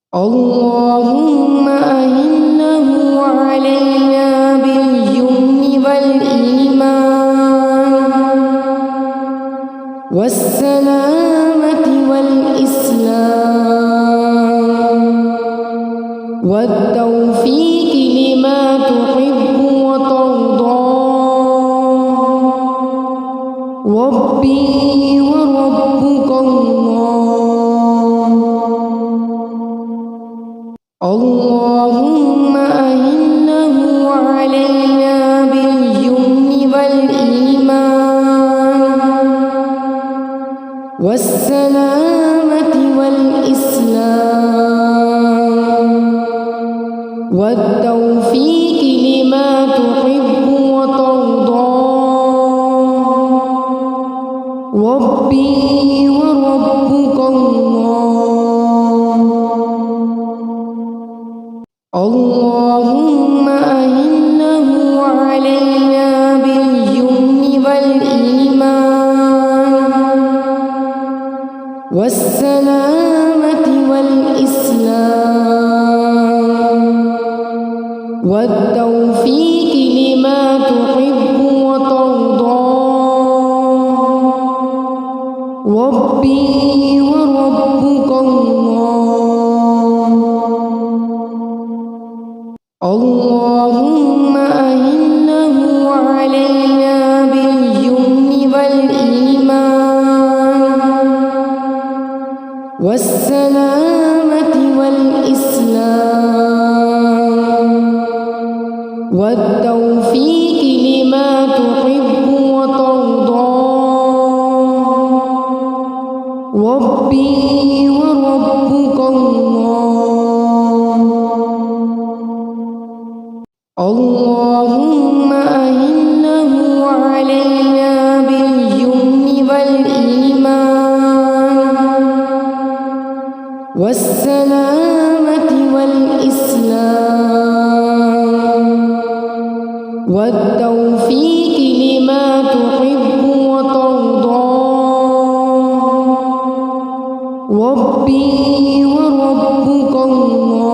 اللهم أعنه علينا باليمن والإيمان والسلامة والإسلام والتوفيق لما تحب وترضى ربي وربك الله. اللهم أعنه علينا باليمن والإيمان والسلامة والإسلام والتوفيق لما تحب وترضى ربي وربك الله. اللهم أعنه علينا باليمن والإيمان والسلامة والإسلام والتوفيق لما تحب وترضى ربي وربك الله. اللهم أعنه علينا باليمن والإيمان والسلامة والإسلام والتوفيق لما تحب وترضى ربي وربك الله. اللهم أعنه علينا باليمن والإيمان والسلامة والإسلام والتوفيق لما تحب وترضى ربي وربك الله.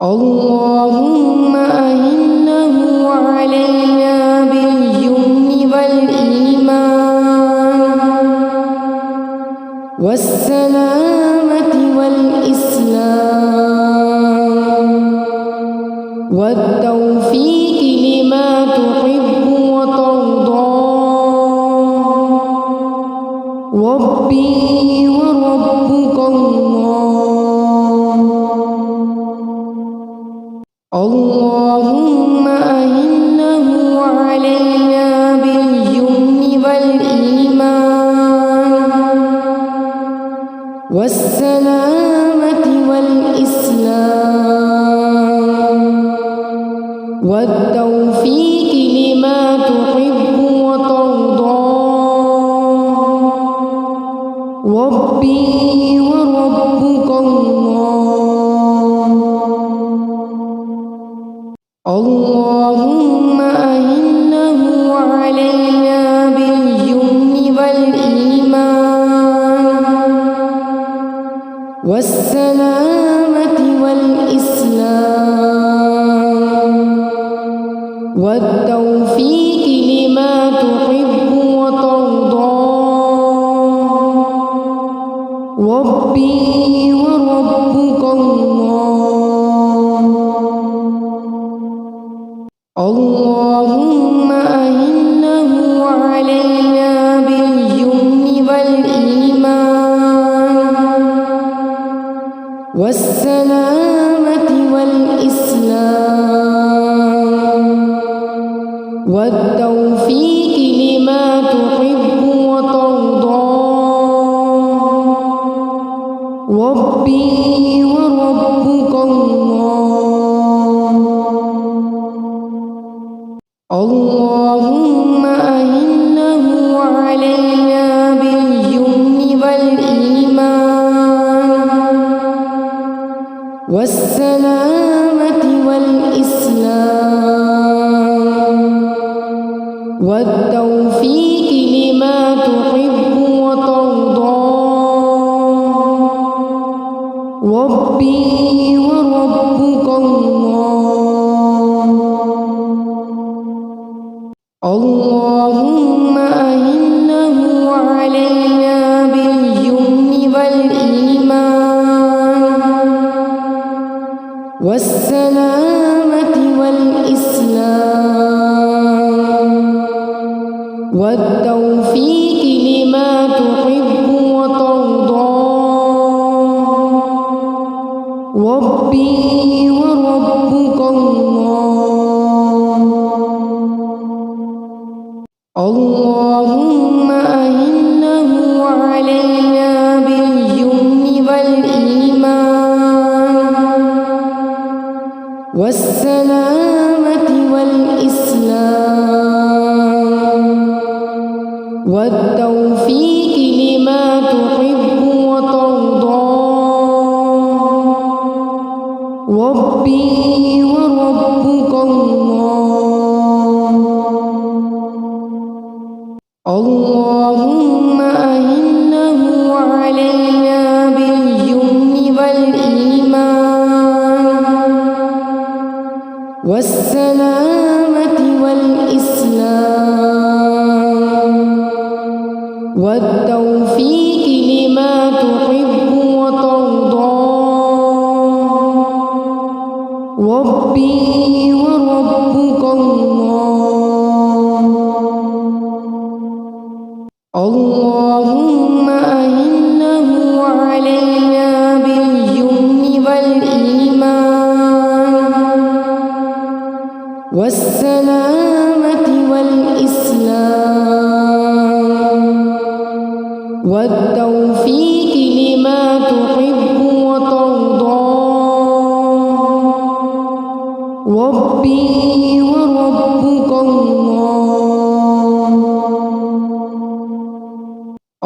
اللهم أعنه علينا باليمن والإيمان والسلامة والإسلام والتوفيق لما تحب وترضى ربي وربك الله. اللهم أعنه علينا باليمن والإيمان والسلامة والإسلام والتوفيق لما تحب وترضى ربي وربك الله. اللهم أعنه علينا باليمن والإيمان والسلامة والإسلام والتوفيق لما تحب وترضى ربي وربك الله. اللهم أعنه علينا باليمن والإيمان والسلامة والإسلام والتوفيق لما تحب وترضى ربي وربك الله. اللهم أعنه علينا باليمن والإيمان والسلامة والإسلام والتوفيق لما تحب وترضى ربي وربك الله. اللهم أعِنَّهُ علينا باليمن والإيمان والسلامة والإسلام والتوفيق لما تحب وترضى. ربي وربك الله. اللهم أعِنَّهُ علينا باليمن والإيمان والسلامة والإسلام والتوفيق لما تحب وترضى. ربي وربك الله. اللهم أعِنَّهُ علينا باليمن والإيمان والسلامة والإسلام والتوفيق لما تحب وترضى. ربي وربك الله. اللهم أعِنَّهُ علينا باليمن والإيمان والسلامة والإسلام والتوفيق لما تحب وترضى. ربي وربك الله.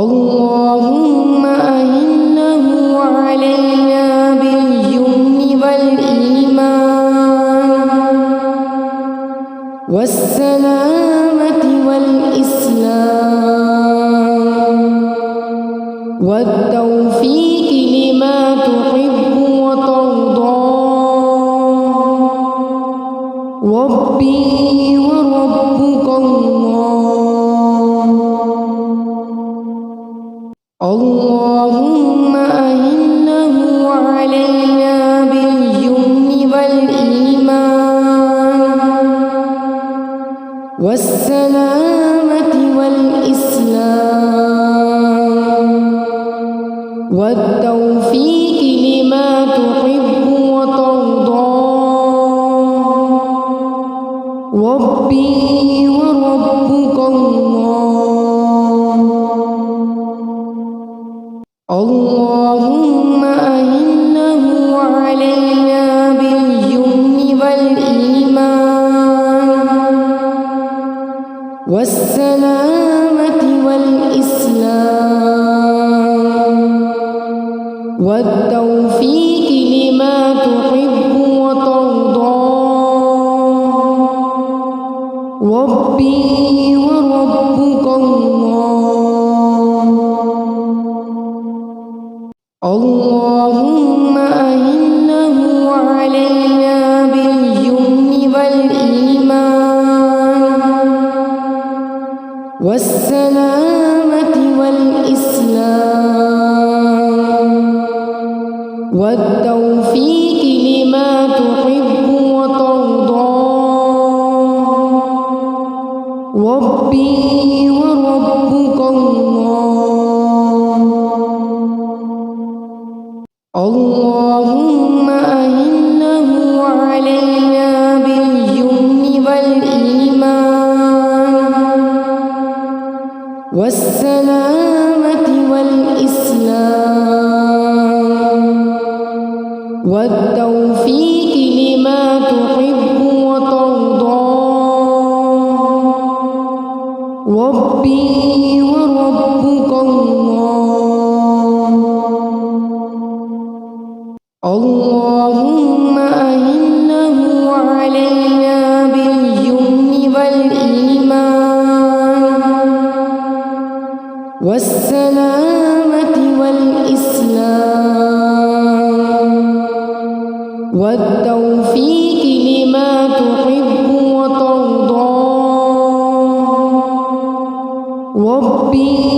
اللهم أعِنَّهُ علينا باليمن والإيمان والسلامة والإسلام والتوفيق لما تحب وترضى. ربي وربك الله. اللهم أعِنَّهُ علينا باليمن والإيمان والسلامة والإسلام والتوفيق لما تحب وترضى. ربي وربك الله. اللهم أعِنَّهُ علينا باليمن والإيمان والسلامة والإسلام والتوفيق لما تحب وترضى. ربي وربك الله. اللهم أعِنَّهُ علينا باليمن والإيمان والسلامة والإسلام والتوفيق لما تحب وترضى. ربي وربك الله. اللهم أعِنَّهُ علينا باليمن والإيمان والسلامة والإسلام والتوفيق لما تحب وترضى. ربي وربك الله. اللهم أعِنَّهُ علينا باليمن والإيمان والسلامة والإسلام والتوفيق لما تحب وترضى ربي